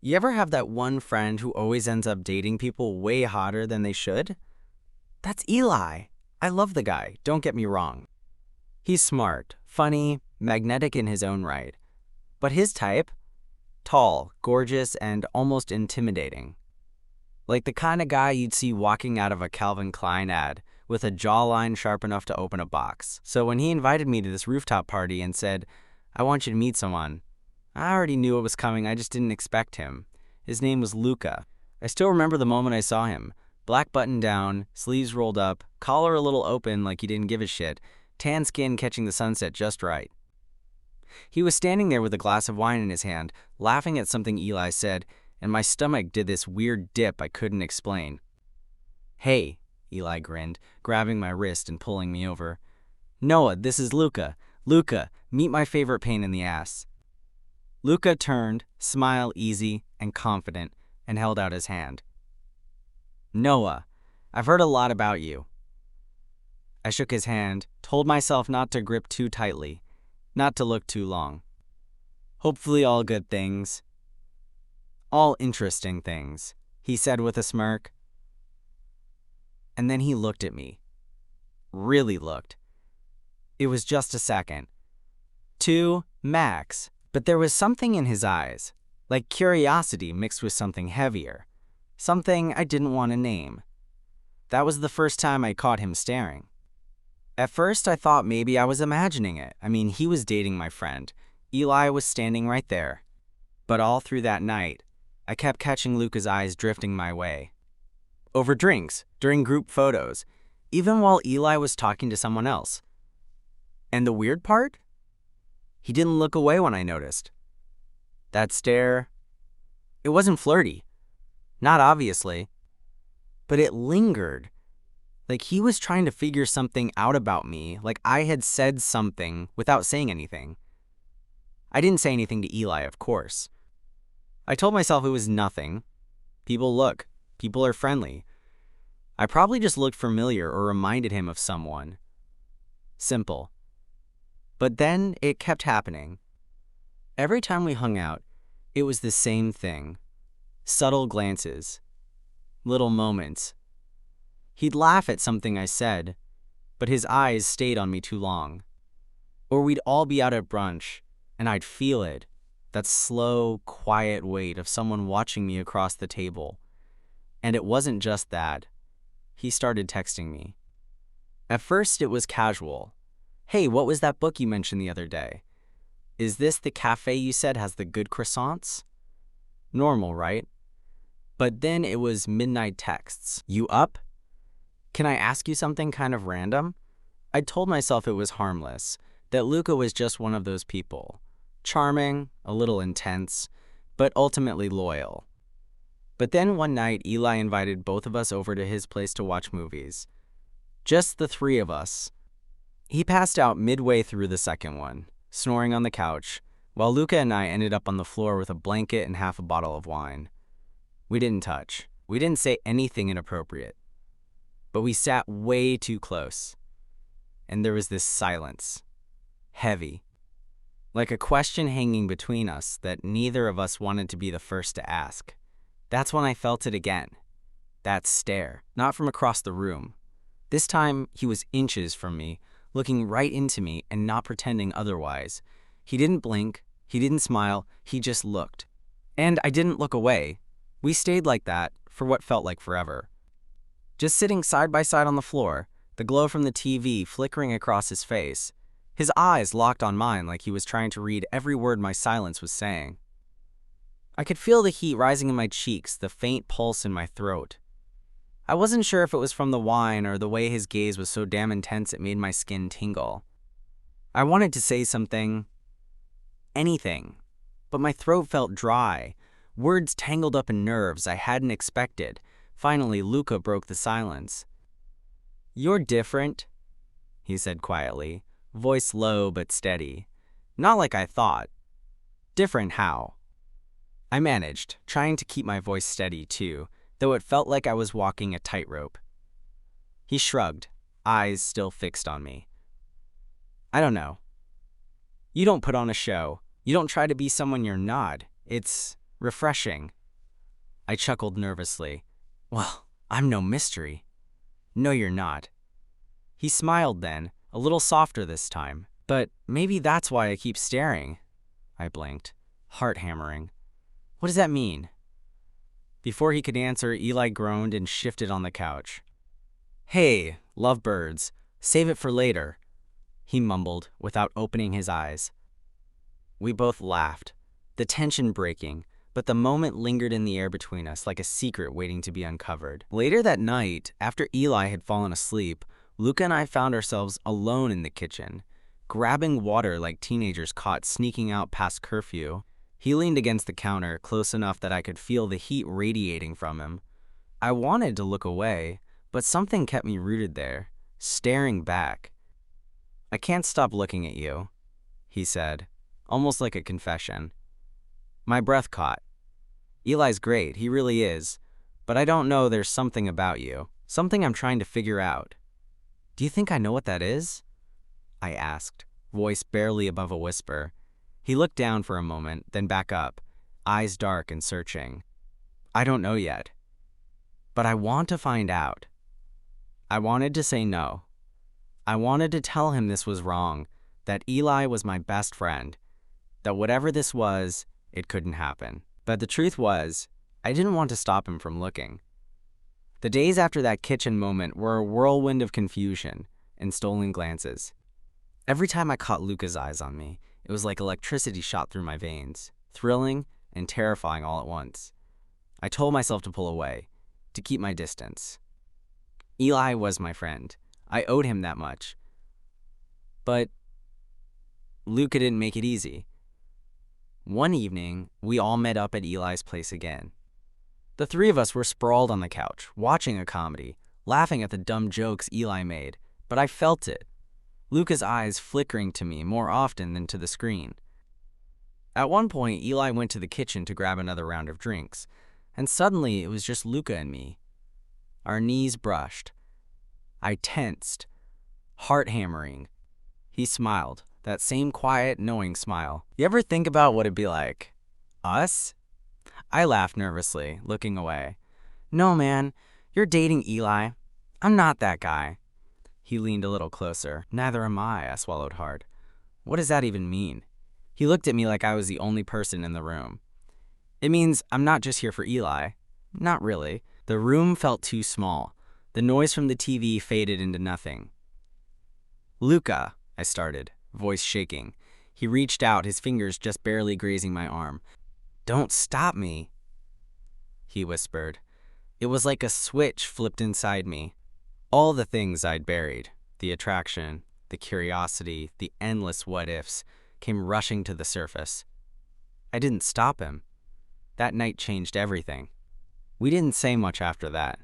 You ever have that one friend who always ends up dating people way hotter than they should? That's Eli. I love the guy, don't get me wrong. He's smart, funny, magnetic in his own right. But his type? Tall, gorgeous, and almost intimidating. Like the kind of guy you'd see walking out of a Calvin Klein ad with a jawline sharp enough to open a box. So when he invited me to this rooftop party and said, "I want you to meet someone," I already knew it was coming, I just didn't expect him. His name was Luca. I still remember the moment I saw him. Black button down, sleeves rolled up, collar a little open like he didn't give a shit, tan skin catching the sunset just right. He was standing there with a glass of wine in his hand, laughing at something Eli said, and my stomach did this weird dip I couldn't explain. "Hey," Eli grinned, grabbing my wrist and pulling me over. "Noah, this is Luca. Luca, meet my favorite pain in the ass." Luca turned, smile easy and confident, and held out his hand. "Noah, I've heard a lot about you." I shook his hand, told myself not to grip too tightly, not to look too long. "Hopefully all good things. All interesting things," he said with a smirk. And then he looked at me. Really looked. It was just a second. 2, max. But there was something in his eyes, like curiosity mixed with something heavier. Something I didn't want to name. That was the first time I caught him staring. At first, I thought maybe I was imagining it. I mean, he was dating my friend. Eli was standing right there. But all through that night, I kept catching Luca's eyes drifting my way. Over drinks, during group photos, even while Eli was talking to someone else. And the weird part? He didn't look away when I noticed. That stare, it wasn't flirty. Not obviously. But it lingered. Like he was trying to figure something out about me, like I had said something without saying anything. I didn't say anything to Eli, of course. I told myself it was nothing. People look. People are friendly. I probably just looked familiar or reminded him of someone. Simple. But then it kept happening. Every time we hung out, it was the same thing. Subtle glances. Little moments. He'd laugh at something I said, but his eyes stayed on me too long. Or we'd all be out at brunch, and I'd feel it, that slow, quiet weight of someone watching me across the table. And it wasn't just that. He started texting me. At first, it was casual. "Hey, what was that book you mentioned the other day? Is this the cafe you said has the good croissants?" Normal, right? But then it was midnight texts. "You up? Can I ask you something kind of random?" I told myself it was harmless, that Luca was just one of those people. Charming, a little intense, but ultimately loyal. But then one night, Eli invited both of us over to his place to watch movies. Just the three of us. He passed out midway through the second one, snoring on the couch, while Luca and I ended up on the floor with a blanket and half a bottle of wine. We didn't touch. We didn't say anything inappropriate. But we sat way too close. And there was this silence. Heavy. Like a question hanging between us that neither of us wanted to be the first to ask. That's when I felt it again. That stare, not from across the room. This time, he was inches from me, looking right into me and not pretending otherwise. He didn't blink, he didn't smile, he just looked. And I didn't look away. We stayed like that for what felt like forever. Just sitting side by side on the floor, the glow from the TV flickering across his face, his eyes locked on mine like he was trying to read every word my silence was saying. I could feel the heat rising in my cheeks, the faint pulse in my throat. I wasn't sure if it was from the wine or the way his gaze was so damn intense it made my skin tingle. I wanted to say something, anything, but my throat felt dry, words tangled up in nerves I hadn't expected. Finally, Luca broke the silence. "You're different," he said quietly, voice low but steady. Not like I thought. Different how? I managed, trying to keep my voice steady too, though it felt like I was walking a tightrope. He shrugged, eyes still fixed on me. "I don't know. You don't put on a show. You don't try to be someone you're not. It's Refreshing. I chuckled nervously. Well, I'm no mystery. No, you're not. He smiled then, a little softer this time. But maybe that's why I keep staring. I blinked, heart hammering. What does that mean? Before he could answer, Eli groaned and shifted on the couch. Hey, lovebirds, save it for later, he mumbled without opening his eyes. We both laughed, the tension breaking, but the moment lingered in the air between us like a secret waiting to be uncovered. Later that night, after Eli had fallen asleep, Luca and I found ourselves alone in the kitchen, grabbing water like teenagers caught sneaking out past curfew. He leaned against the counter, close enough that I could feel the heat radiating from him. I wanted to look away, but something kept me rooted there, staring back. I can't stop looking at you, he said, almost like a confession. My breath caught. Eli's great, he really is, but I don't know, there's something about you, something I'm trying to figure out. Do you think I know what that is? I asked, voice barely above a whisper. He looked down for a moment, then back up, eyes dark and searching. I don't know yet, but I want to find out. I wanted to say no. I wanted to tell him this was wrong, that Eli was my best friend, that whatever this was, it couldn't happen. But the truth was, I didn't want to stop him from looking. The days after that kitchen moment were a whirlwind of confusion and stolen glances. Every time I caught Luca's eyes on me, it was like electricity shot through my veins, thrilling and terrifying all at once. I told myself to pull away, to keep my distance. Eli was my friend. I owed him that much. But Luca didn't make it easy. One evening, we all met up at Eli's place again. The three of us were sprawled on the couch, watching a comedy, laughing at the dumb jokes Eli made, but I felt it. Luca's eyes flickering to me more often than to the screen. At one point, Eli went to the kitchen to grab another round of drinks, and suddenly it was just Luca and me. Our knees brushed. I tensed, heart hammering. He smiled, that same quiet, knowing smile. You ever think about what it'd be like? Us? I laughed nervously, looking away. No, man, you're dating Eli. I'm not that guy. He leaned a little closer. Neither am I swallowed hard. What does that even mean? He looked at me like I was the only person in the room. It means I'm not just here for Eli. Not really. The room felt too small. The noise from the TV faded into nothing. Luca, I started, voice shaking. He reached out, his fingers just barely grazing my arm. Don't stop me, he whispered. It was like a switch flipped inside me. All the things I'd buried, the attraction, the curiosity, the endless what-ifs, came rushing to the surface. I didn't stop him. That night changed everything. We didn't say much after that.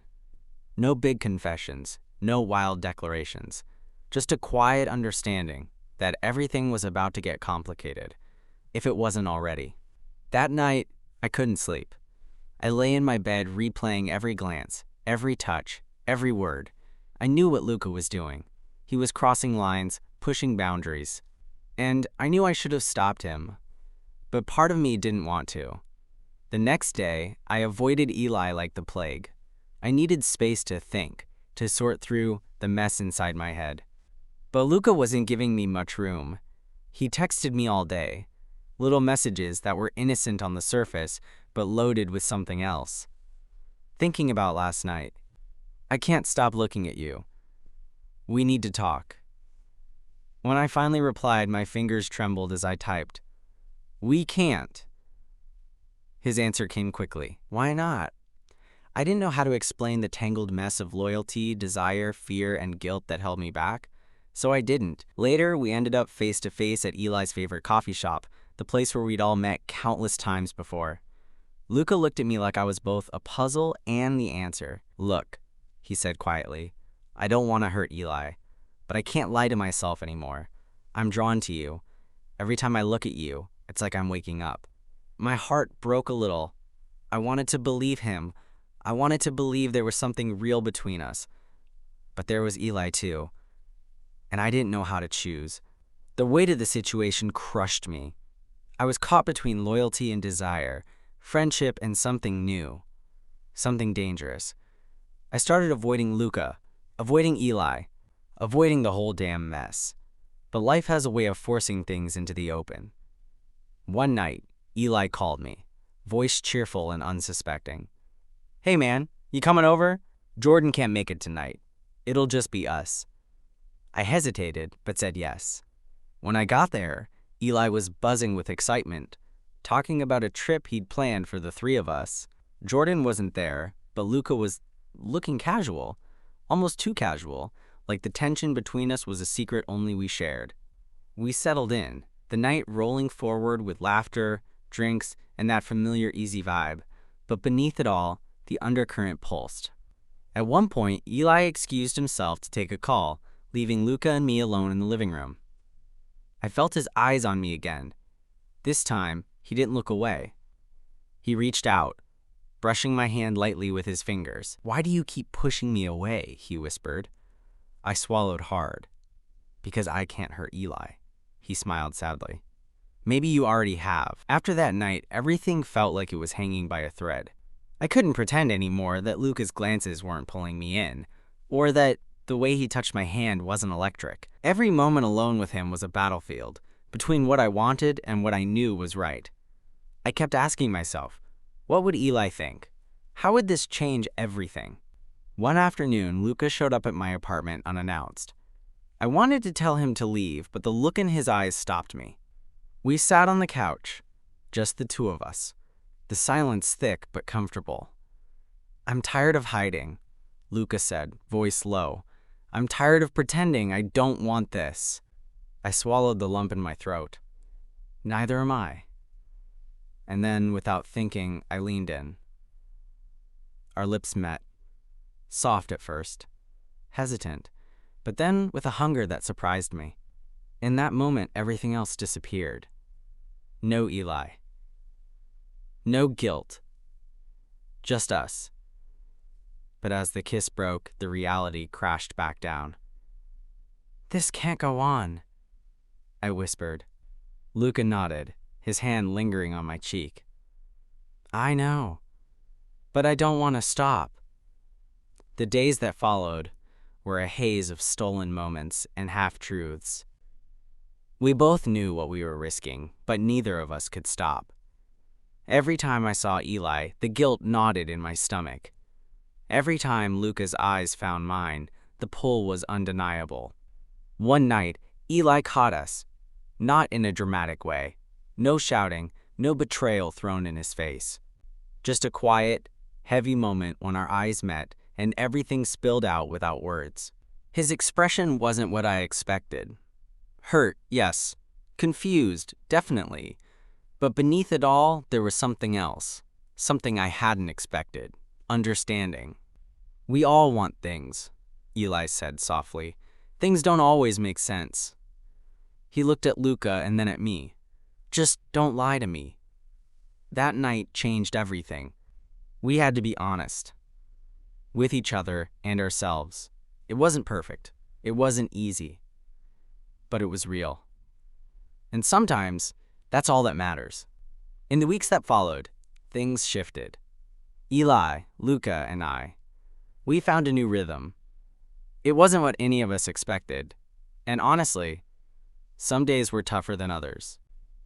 No big confessions, no wild declarations, just a quiet understanding that everything was about to get complicated, if it wasn't already. That night, I couldn't sleep. I lay in my bed replaying every glance, every touch, every word. I knew what Luca was doing. He was crossing lines, pushing boundaries. And I knew I should have stopped him. But part of me didn't want to. The next day, I avoided Eli like the plague. I needed space to think, to sort through the mess inside my head. But Luca wasn't giving me much room. He texted me all day. Little messages that were innocent on the surface, but loaded with something else. Thinking about last night. I can't stop looking at you. We need to talk. When I finally replied, my fingers trembled as I typed. We can't. His answer came quickly. Why not? I didn't know how to explain the tangled mess of loyalty, desire, fear, and guilt that held me back, so I didn't. Later, we ended up face to face at Eli's favorite coffee shop, the place where we'd all met countless times before. Luca looked at me like I was both a puzzle and the answer. Look, he said quietly, I don't want to hurt Eli, but I can't lie to myself anymore. I'm drawn to you. Every time I look at you, it's like I'm waking up. My heart broke a little. I wanted to believe him. I wanted to believe there was something real between us. But there was Eli too. And I didn't know how to choose. The weight of the situation crushed me. I was caught between loyalty and desire, friendship, and something new, something dangerous. I started avoiding Luca, avoiding Eli, avoiding the whole damn mess. But life has a way of forcing things into the open. One night, Eli called me, voice cheerful and unsuspecting. "Hey man, you coming over? Jordan can't make it tonight. It'll just be us." I hesitated, but said yes. When I got there, Eli was buzzing with excitement, talking about a trip he'd planned for the three of us. Jordan wasn't there, but Luca was looking casual, almost too casual, like the tension between us was a secret only we shared. We settled in, the night rolling forward with laughter, drinks, and that familiar easy vibe, but beneath it all, the undercurrent pulsed. At one point, Eli excused himself to take a call, leaving Luca and me alone in the living room. I felt his eyes on me again. This time, he didn't look away. He reached out, brushing my hand lightly with his fingers. "Why do you keep pushing me away?" he whispered. I swallowed hard. "Because I can't hurt Eli," he smiled sadly. "Maybe you already have." After that night, everything felt like it was hanging by a thread. I couldn't pretend anymore that Luca's glances weren't pulling me in, or that the way he touched my hand wasn't electric. Every moment alone with him was a battlefield, between what I wanted and what I knew was right. I kept asking myself, what would Eli think? How would this change everything? One afternoon, Luca showed up at my apartment unannounced. I wanted to tell him to leave, but the look in his eyes stopped me. We sat on the couch, just the two of us, the silence thick but comfortable. "I'm tired of hiding," Luca said, voice low. "I'm tired of pretending I don't want this." I swallowed the lump in my throat. "Neither am I." And then, without thinking, I leaned in. Our lips met. Soft at first, hesitant, but then with a hunger that surprised me. In that moment, everything else disappeared. No Eli. No guilt. Just us. But as the kiss broke, the reality crashed back down. "This can't go on," I whispered. Luca nodded, his hand lingering on my cheek. "I know, but I don't want to stop." The days that followed were a haze of stolen moments and half-truths. We both knew what we were risking, but neither of us could stop. Every time I saw Eli, the guilt knotted in my stomach. Every time Luca's eyes found mine, the pull was undeniable. One night, Eli caught us, not in a dramatic way. No shouting, no betrayal thrown in his face. Just a quiet, heavy moment when our eyes met and everything spilled out without words. His expression wasn't what I expected. Hurt, yes. Confused, definitely. But beneath it all, there was something else. Something I hadn't expected. Understanding. "We all want things," Eli said softly. "Things don't always make sense." He looked at Luca and then at me. "Just don't lie to me." That night changed everything. We had to be honest. With each other and ourselves. It wasn't perfect. It wasn't easy. But it was real. And sometimes, that's all that matters. In the weeks that followed, things shifted. Eli, Luca, and I, we found a new rhythm. It wasn't what any of us expected. And honestly, some days were tougher than others.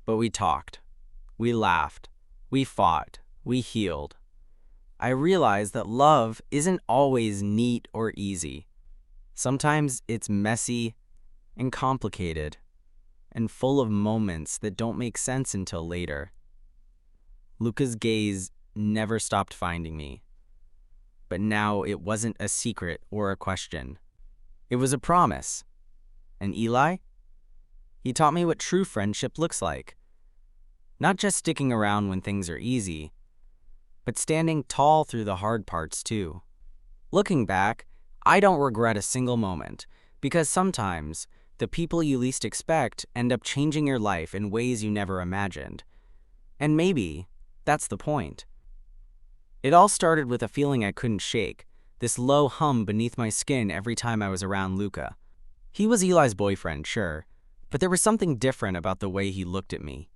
But we talked. We laughed. We fought. We healed. I realized that love isn't always neat or easy. Sometimes it's messy and complicated and full of moments that don't make sense until later. Luca's gaze never stopped finding me. But now it wasn't a secret or a question. It was a promise. And Eli? He taught me what true friendship looks like. Not just sticking around when things are easy, but standing tall through the hard parts too. Looking back, I don't regret a single moment, because sometimes the people you least expect end up changing your life in ways you never imagined. And maybe that's the point. It all started with a feeling I couldn't shake, this low hum beneath my skin every time I was around Luca. He was Eli's boyfriend, sure, but there was something different about the way he looked at me.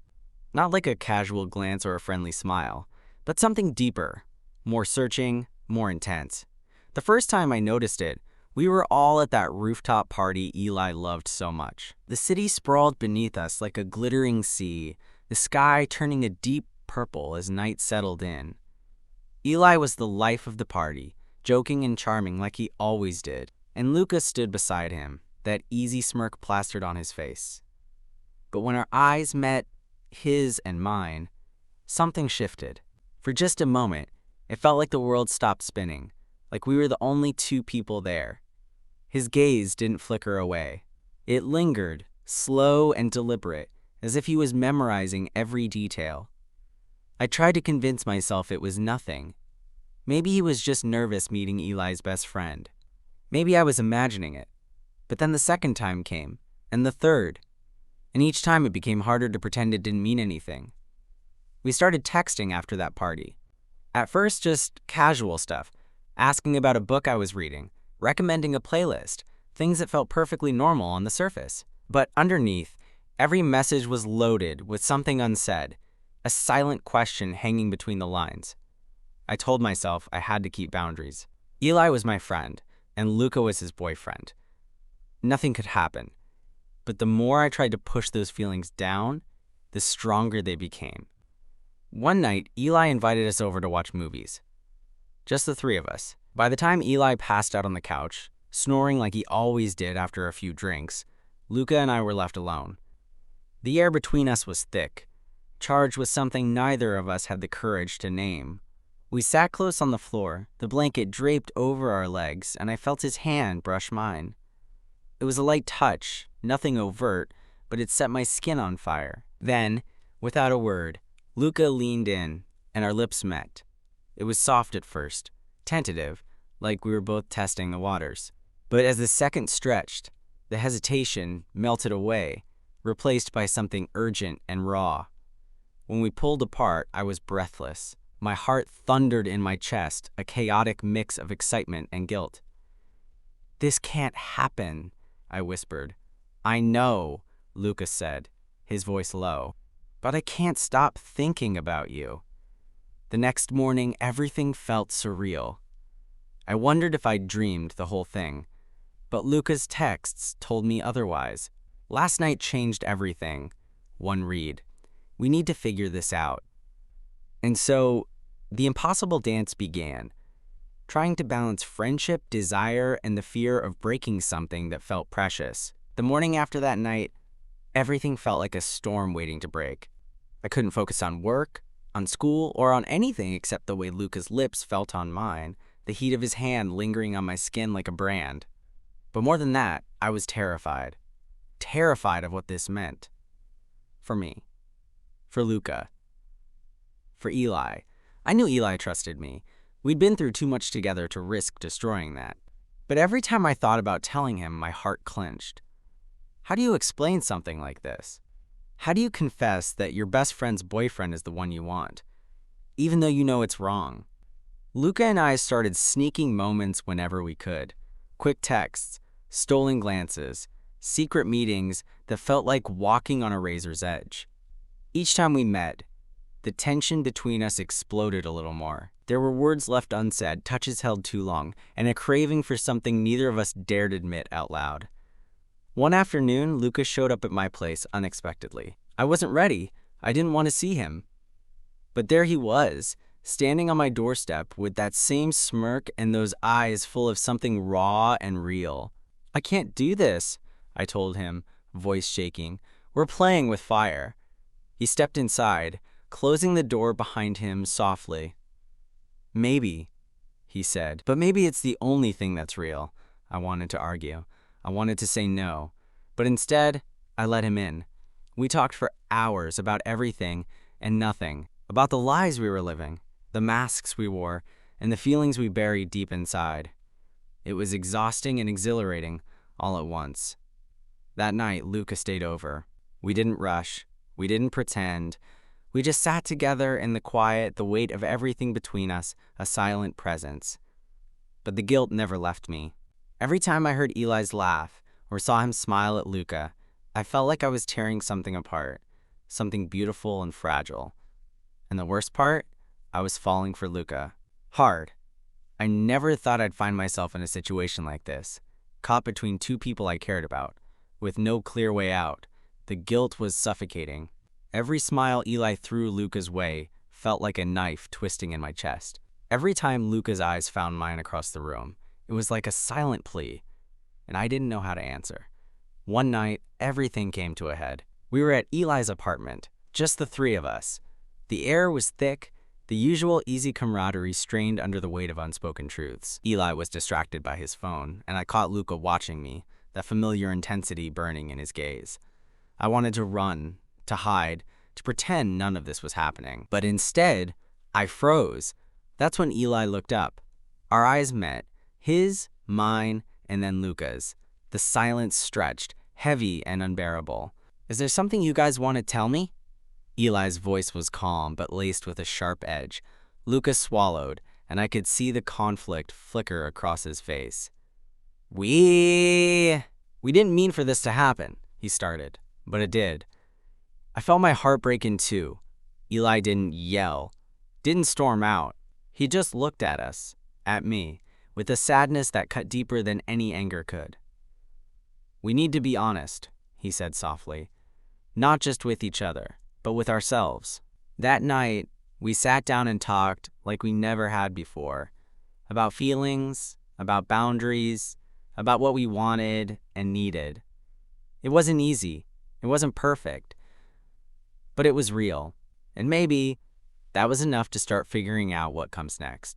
Not like a casual glance or a friendly smile, but something deeper, more searching, more intense. The first time I noticed it, we were all at that rooftop party Eli loved so much. The city sprawled beneath us like a glittering sea, the sky turning a deep purple as night settled in. Eli was the life of the party, joking and charming like he always did, and Luca stood beside him, that easy smirk plastered on his face. But when our eyes met, his and mine, something shifted. For just a moment, it felt like the world stopped spinning, like we were the only two people there. His gaze didn't flicker away. It lingered, slow and deliberate, as if he was memorizing every detail. I tried to convince myself it was nothing. Maybe he was just nervous meeting Eli's best friend. Maybe I was imagining it. But then the second time came, and the third. And each time it became harder to pretend it didn't mean anything. We started texting after that party. At first, just casual stuff, asking about a book I was reading, recommending a playlist, things that felt perfectly normal on the surface. But underneath, every message was loaded with something unsaid, a silent question hanging between the lines. I told myself I had to keep boundaries. Eli was my friend, and Luca was his boyfriend. Nothing could happen. But the more I tried to push those feelings down, the stronger they became. One night, Eli invited us over to watch movies. Just the three of us. By the time Eli passed out on the couch, snoring like he always did after a few drinks, Luca and I were left alone. The air between us was thick, charged with something neither of us had the courage to name. We sat close on the floor, the blanket draped over our legs, and I felt his hand brush mine. It was a light touch, nothing overt, but it set my skin on fire. Then, without a word, Luca leaned in, and our lips met. It was soft at first, tentative, like we were both testing the waters. But as the second stretched, the hesitation melted away, replaced by something urgent and raw. When we pulled apart, I was breathless. My heart thundered in my chest, a chaotic mix of excitement and guilt. "This can't happen," I whispered. "I know," Lucas said, his voice low, "but I can't stop thinking about you." The next morning, everything felt surreal. I wondered if I'd dreamed the whole thing, but Lucas' texts told me otherwise. "Last night changed everything." One read, "We need to figure this out." And so, the impossible dance began, trying to balance friendship, desire, and the fear of breaking something that felt precious. The morning after that night, everything felt like a storm waiting to break. I couldn't focus on work, on school, or on anything except the way Luca's lips felt on mine, the heat of his hand lingering on my skin like a brand. But more than that, I was terrified. Terrified of what this meant. For me. For Luca. For Eli. I knew Eli trusted me. We'd been through too much together to risk destroying that. But every time I thought about telling him, my heart clenched. How do you explain something like this? How do you confess that your best friend's boyfriend is the one you want, even though you know it's wrong? Luca and I started sneaking moments whenever we could. Quick texts, stolen glances, secret meetings that felt like walking on a razor's edge. Each time we met, the tension between us exploded a little more. There were words left unsaid, touches held too long, and a craving for something neither of us dared admit out loud. One afternoon, Lucas showed up at my place unexpectedly. I wasn't ready. I didn't want to see him. But there he was, standing on my doorstep with that same smirk and those eyes full of something raw and real. "I can't do this," I told him, voice shaking. "We're playing with fire." He stepped inside, closing the door behind him softly. "Maybe," he said, "but maybe it's the only thing that's real." I wanted to argue. I wanted to say no, but instead, I let him in. We talked for hours about everything and nothing, about the lies we were living, the masks we wore, and the feelings we buried deep inside. It was exhausting and exhilarating all at once. That night, Luca stayed over. We didn't rush. We didn't pretend. We just sat together in the quiet, the weight of everything between us, a silent presence. But the guilt never left me. Every time I heard Eli's laugh or saw him smile at Luca, I felt like I was tearing something apart, something beautiful and fragile. And the worst part? I was falling for Luca. Hard. I never thought I'd find myself in a situation like this, caught between two people I cared about, with no clear way out. The guilt was suffocating. Every smile Eli threw Luca's way felt like a knife twisting in my chest. Every time Luca's eyes found mine across the room, it was like a silent plea, and I didn't know how to answer. One night, everything came to a head. We were at Eli's apartment, just the three of us. The air was thick, the usual easy camaraderie strained under the weight of unspoken truths. Eli was distracted by his phone, and I caught Luca watching me, that familiar intensity burning in his gaze. I wanted to run, to hide, to pretend none of this was happening. But instead, I froze. That's when Eli looked up. Our eyes met, his, mine, and then Luca's. The silence stretched, heavy and unbearable. "Is there something you guys want to tell me?" Eli's voice was calm but laced with a sharp edge. Luca swallowed, and I could see the conflict flicker across his face. We didn't mean for this to happen," he started, but it did. I felt my heart break in two. Eli didn't yell, didn't storm out. He just looked at us, at me, with a sadness that cut deeper than any anger could. "We need to be honest," he said softly, "not just with each other, but with ourselves." That night, we sat down and talked like we never had before, about feelings, about boundaries, about what we wanted and needed. It wasn't easy, it wasn't perfect, but it was real, and maybe that was enough to start figuring out what comes next.